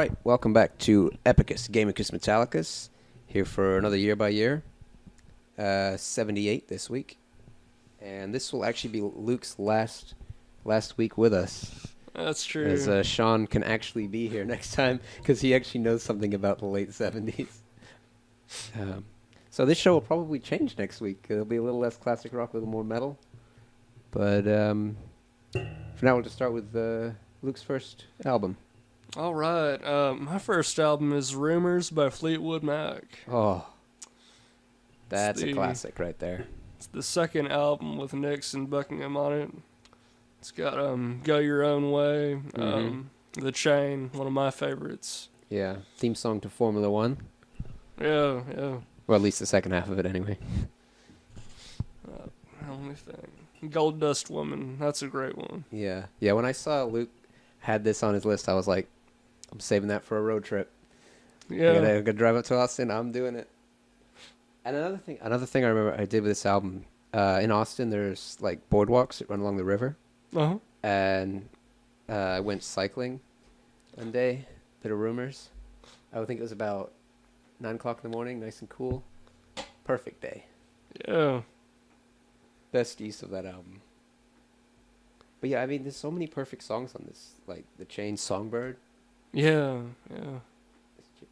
right, welcome back to Epicus, Gamicus Metallicus, here for another Year by Year, 78 this week, and this will actually be Luke's last week with us, That's true. as Sean can actually be here next time, because he actually knows something about the late 70s. So this show will probably change next week. It'll be a little less classic rock, a little more metal, but for now we'll just start with Luke's first album. All right. My first album is Rumors by Fleetwood Mac. Oh, that's a the- classic right there. It's the second album with Nix and Buckingham on it. It's got Go Your Own Way, The Chain, one of my favorites. Yeah, theme song to Formula One. Yeah. Well, at least the second half of it, anyway. Only thing. Gold Dust Woman, that's a great one. Yeah. When I saw Luke had this on his list, I was like, I'm saving that for a road trip. Yeah. I gotta drive up to Austin. I'm doing it. And another thing I remember I did with this album, in Austin, there's like boardwalks that run along the river, Uh-huh. and I went cycling one day. Bit of Rumors. I would think it was about 9 o'clock in the morning, nice and cool. Perfect day. Yeah. Best use of that album. But yeah, I mean, there's so many perfect songs on this, like The Chain, Songbird, Yeah.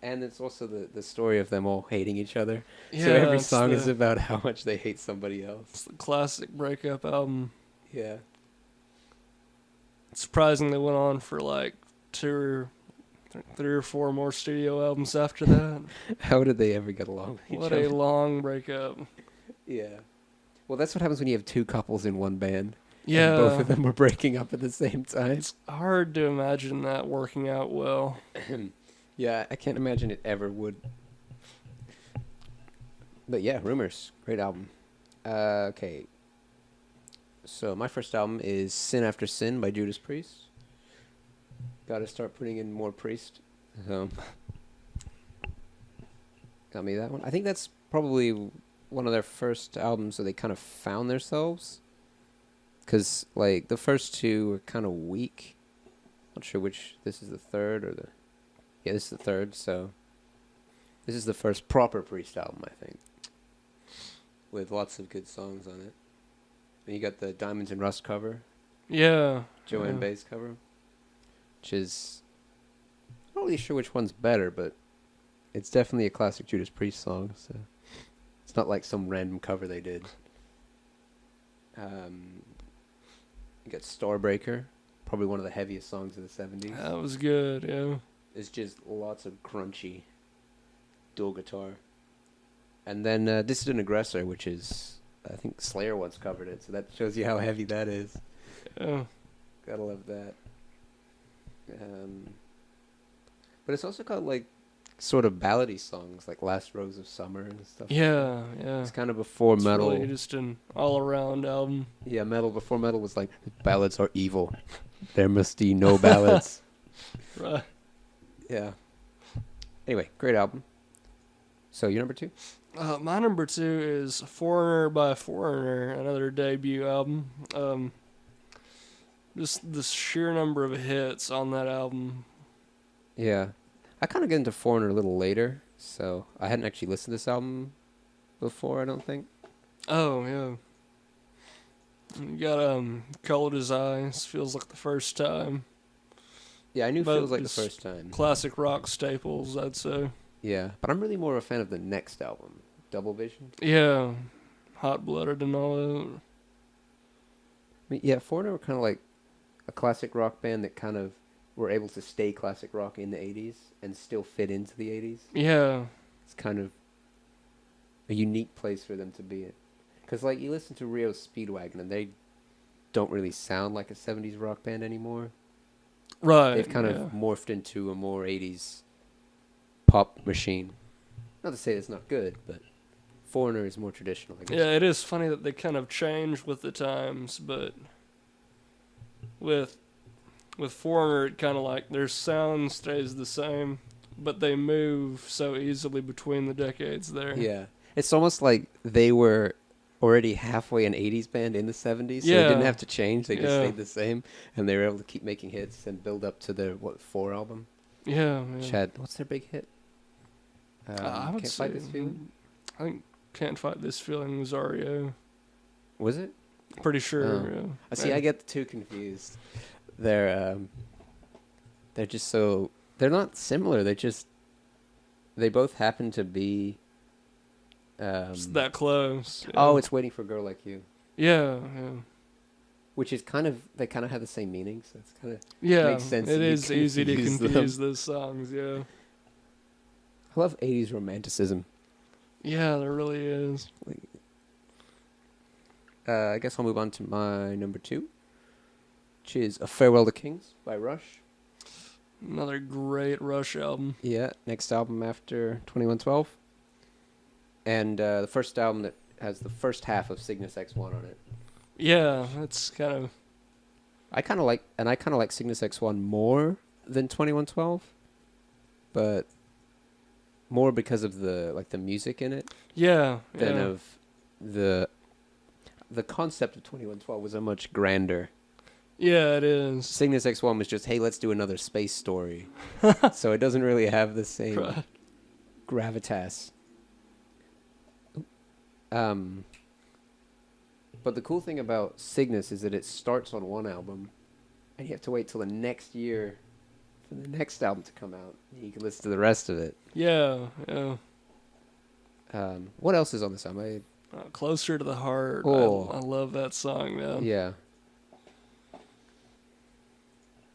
and it's also the story of them all hating each other. Yeah. So every it's song the, is about how much they hate somebody else. It's the classic breakup album. Yeah. Surprisingly went on for like three or four more studio albums after that. How did they ever get along with What each a other? long breakup. Yeah. Well, that's what happens when you have two couples in one band. Yeah. And both of them were breaking up at the same time. It's hard to imagine that working out well. Yeah, I can't imagine it ever would. But yeah, Rumors, great album. Okay. So my first album is Sin After Sin by Judas Priest. Got to start putting in more Priest. So got me that one. I think that's probably one of their first albums where they kind of found themselves. Because, like, the first two were kind of weak. Not sure which. This is the third or the... Yeah, this is the third, so... This is the first proper Priest album, I think. With lots of good songs on it. And you got the Diamonds and Rust cover. Yeah. Joanne yeah. Baez cover. Which is... I'm not really sure which one's better, but... It's definitely a classic Judas Priest song, so... It's not like some random cover they did. You got Starbreaker, probably one of the heaviest songs of the 70s. That was good, yeah. It's just lots of crunchy dual guitar. And then Dissident Aggressor, which is, I think Slayer once covered it, so that shows you how heavy that is. Yeah. Gotta love that. But it's also got like sort of ballady songs, like Last Rose of Summer and stuff. Yeah. It's kind of before It's metal. really just an all-around album. Yeah, before metal was like, ballads are evil. There must be no ballads. Right. Yeah. Anyway, great album. So, your number two? My number two is Foreigner by Foreigner, another debut album. Just the sheer number of hits on that album. Yeah. I kind of get into Foreigner a little later, so I hadn't actually listened to this album before, I don't think. Oh, yeah. You got Cold as Ice, feels like the first time. Yeah, I knew But Feels Like the it's first time. Classic rock staples, I'd say. Yeah, but I'm really more a fan of the next album, Double Vision. Yeah. Hot Blooded and all that. I mean, yeah, Foreigner were kind of like a classic rock band that kind of were able to stay classic rock in the 80s and still fit into the 80s. Yeah. It's kind of a unique place for them to be in. Because, like, you listen to Rio Speedwagon and they don't really sound like a 70s rock band anymore. Right. They've kind yeah. of morphed into a more 80s pop machine. Not to say it's not good, but Foreigner is more traditional, I guess. Yeah, it is funny that they kind of change with the times, but with Foreigner, it kind of like their sound stays the same, but they move so easily between the decades there. Yeah. It's almost like they were already halfway an 80s band in the 70s, so they Yeah. didn't have to change. They just Yeah. stayed the same, and they were able to keep making hits and build up to their, 4 album? Yeah, Which yeah. had, what's their big hit? I would Can't say, Fight This Feeling? I think Can't Fight This Feeling was REO. Was it? Pretty sure. Oh. Yeah. I see. I get the two confused. They're just so, they're not similar. They both happen to be. It's that close. Yeah. Oh, it's Waiting for a Girl Like You, Yeah, yeah. which is they kind of have the same meaning, so it's kind of Yeah, makes sense it that you is easy to confuse them. confuse those songs, yeah. I love 80s romanticism. Yeah, there really is. I guess I'll move on to my number 2, which is A Farewell to Kings by Rush. Another great Rush album. Yeah, next album after 2112. And the first album that has the first half of Cygnus X1 on it. Yeah, that's kind of... I kind of like Cygnus X1 more than 2112, but more because of the music in it Yeah, than yeah. of the concept of 2112 was a much grander. Yeah, it is. Cygnus X1 was just, hey, let's do another space story. So it doesn't really have the same Right. gravitas. But the cool thing about Cygnus is that it starts on one album, and you have to wait till the next year for the next album to come out. And you can listen to the rest of it. Yeah, yeah. What else is on this album? Closer to the Heart. Oh. I love that song, man. Yeah.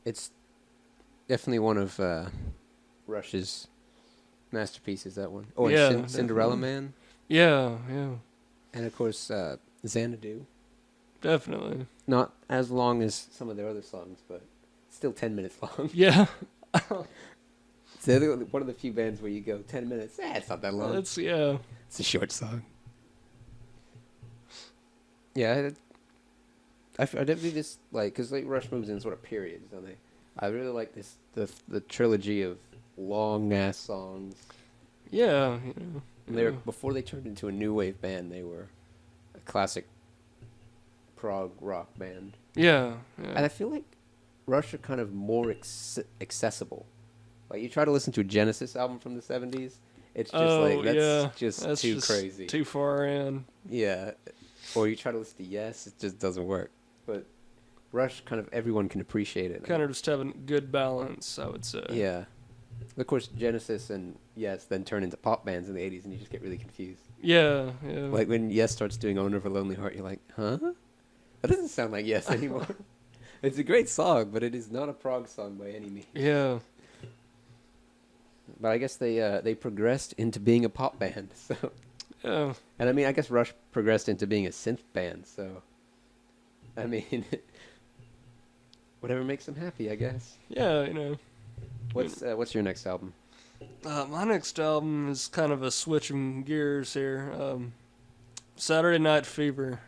It's definitely one of Rush's masterpieces, that one. Oh, and Yeah, Cinderella definitely. Man. Yeah, yeah. And, of course, Xanadu. Definitely. Not as long as some of their other songs, but still 10 minutes long. Yeah. It's one of the few bands where you go 10 minutes. It's not that long. It's, yeah. It's a short song. Yeah, I definitely just like, because like Rush moves in sort of periods, don't they? I really like the trilogy of long ass songs. Yeah, you know. And they were, before they turned into a new wave band, they were a classic prog rock band. Yeah, yeah. And I feel like Rush are kind of more accessible. Like, you try to listen to a Genesis album from the 70s, it's just that's too just crazy. Too far in. Yeah. Or you try to listen to Yes, it just doesn't work. But Rush, kind of everyone can appreciate it. Kind of just having good balance, I would say. Yeah. Of course, Genesis and Yes then turn into pop bands in the 80s, and you just get really confused. Yeah, yeah. Like, when Yes starts doing Owner of a Lonely Heart, you're like, huh? That doesn't sound like Yes anymore. It's a great song, but it is not a prog song by any means. Yeah. But I guess they progressed into being a pop band, so... Yeah. And I mean, I guess Rush progressed into being a synth band, so... I mean... whatever makes them happy, I guess. Yeah, you know. What's your next album? My next album is kind of a switch in gears here. Saturday Night Fever.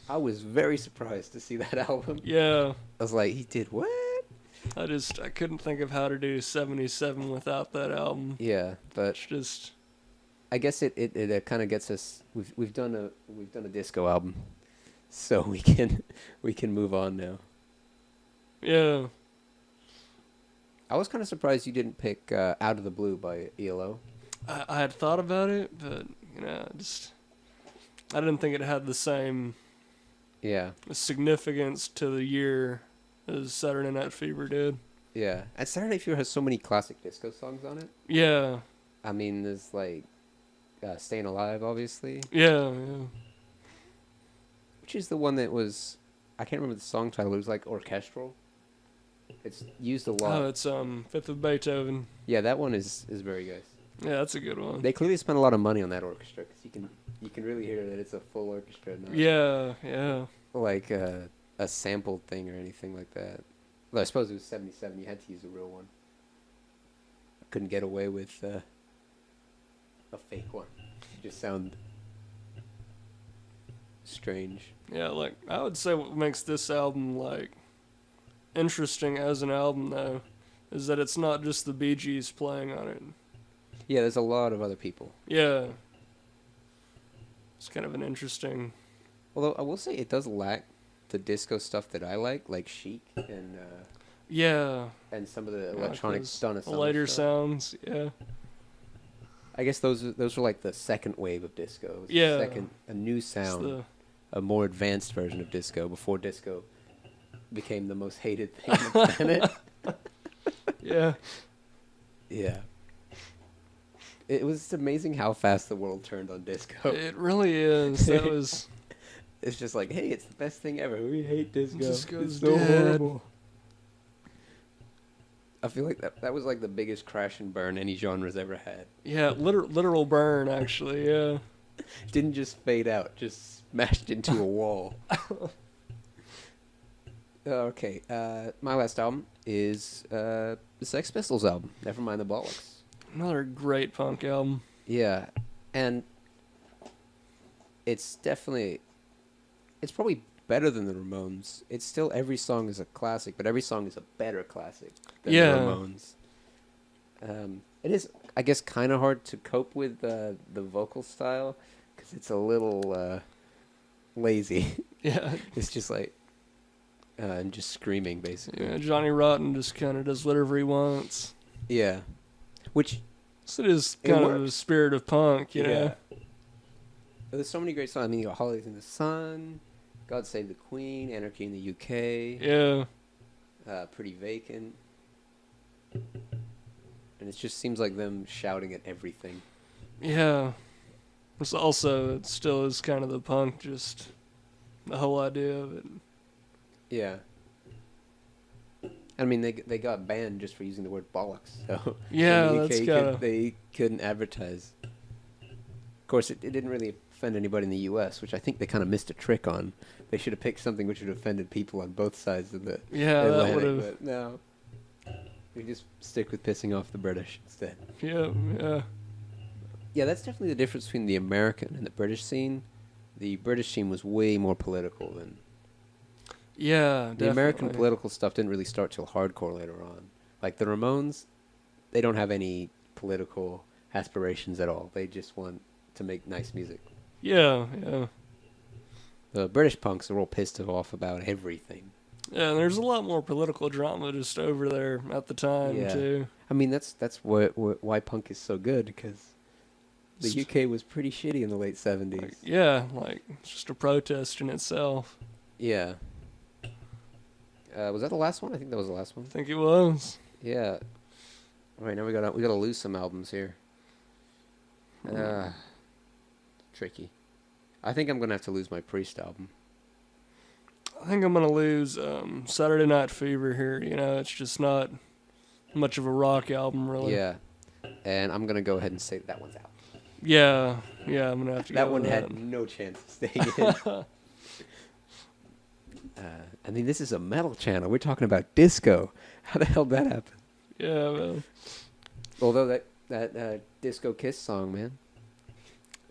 I was very surprised to see that album. Yeah. I was like, he did what? I couldn't think of how to do 77 without that album. Yeah, but It's just... I guess it kind of gets us. We've done a disco album, so we can move on now. Yeah. I was kind of surprised you didn't pick "Out of the Blue" by ELO. I had thought about it, but, you know, I didn't think it had the same Yeah, significance to the year as Saturday Night Fever did. yeah. And Saturday Night Fever has so many classic disco songs on it. Yeah. I mean, there's like "Staying Alive," obviously, Yeah, yeah. which is the one that was. I can't remember the song title. It was like orchestral. It's used a lot. Oh, it's Fifth of Beethoven. Yeah, that one is very good. Yeah, that's a good one. They clearly spent a lot of money on that orchestra because you can really hear that it's a full orchestra, not Yeah, yeah. like a sampled thing or anything like that. Well, I suppose it was 77. You had to use a real one. I couldn't get away with a fake one. It just sound strange. Yeah, like, I would say what makes this album, like, interesting as an album, though, is that it's not just the Bee Gees playing on it. Yeah, there's a lot of other people. Yeah. It's kind of an interesting... Although I will say it does lack the disco stuff that I like Chic and Yeah. and some of the Like electronic those Donna Summer lighter stuff. sounds. Yeah. I guess those were like the second wave of disco. It was the Yeah. a new It's sound, the a more advanced version of disco before disco became the most hated thing on the planet. yeah. Yeah. It was amazing how fast the world turned on disco. It really is. That was It's just like, hey, it's the best thing ever. We hate disco. Disco's It's so dead. horrible. I feel like that was like the biggest crash and burn any genre's ever had. literal burn actually. Yeah. Didn't just fade out, just smashed into a wall. Okay, my last album is the Sex Pistols album, Nevermind the Bollocks. Another great punk album. Yeah, and it's probably better than the Ramones. It's still, every song is a classic, but every song is a better classic than Yeah. the Ramones. It is, I guess, kind of hard to cope with the vocal style because it's a little lazy. Yeah. It's just like and just screaming basically. Yeah. Johnny Rotten just kind of does whatever he wants. Yeah. Which So it is It kind of the works. spirit of punk, you know. yeah. There's so many great songs. I mean, you got Holidays in the Sun, God Save the Queen, Anarchy in the UK, Yeah. Pretty Vacant. And it just seems like them shouting at everything. Yeah. It's also, it still is kind of the punk, just the whole idea of it. Yeah. I mean, they got banned just for using the word bollocks. So Yeah, in the that's UK, gotta. they couldn't advertise. Of course, it didn't really offend anybody in the U.S., which I think they kind of missed a trick on. They should have picked something which would have offended people on both sides of the Yeah, that Atlantic, would have. but no. We just stick with pissing off the British instead. Yeah, yeah. Yeah, that's definitely the difference between the American and the British scene. The British scene was way more political than Yeah, the American definitely. political stuff didn't really start till hardcore later on. Like the Ramones, they don't have any political aspirations at all. They just want to make nice music. Yeah, yeah. The British punks are all pissed off about everything. Yeah, and there's a lot more political drama just over there at the time, Yeah. too. I mean, that's why punk is so good, because the UK was pretty shitty in the late 70s. Like, yeah, like, it's just a protest in itself. Yeah. Was that the last one? I think that was the last one. I think it was. Yeah. All right, now we gotta lose some albums here. Tricky. I think I'm gonna have to lose my Priest album. I think I'm going to lose Saturday Night Fever here. You know, it's just not much of a rock album, really. Yeah. And I'm gonna go ahead and say that one's out. Yeah, I'm going to have to That go one with had no chance of staying in. I mean, this is a metal channel. We're talking about disco. How the hell did that happen? Yeah, well, Although that Disco Kiss song, man,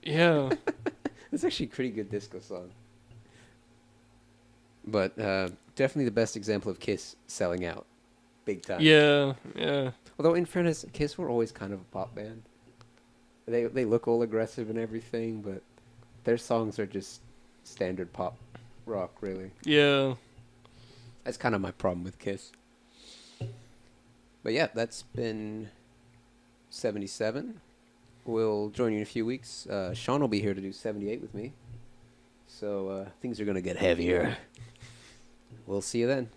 yeah. it's actually a pretty good disco song. But definitely the best example of Kiss selling out, big time. Yeah, yeah. Although in fairness, Kiss were always kind of a pop band. They look all aggressive and everything, but their songs are just standard pop rock, really. Yeah. That's kind of my problem with Kiss. But yeah, that's been 77. We'll join you in a few weeks. Sean will be here to do 78 with me. So things are going to get heavier. We'll see you then.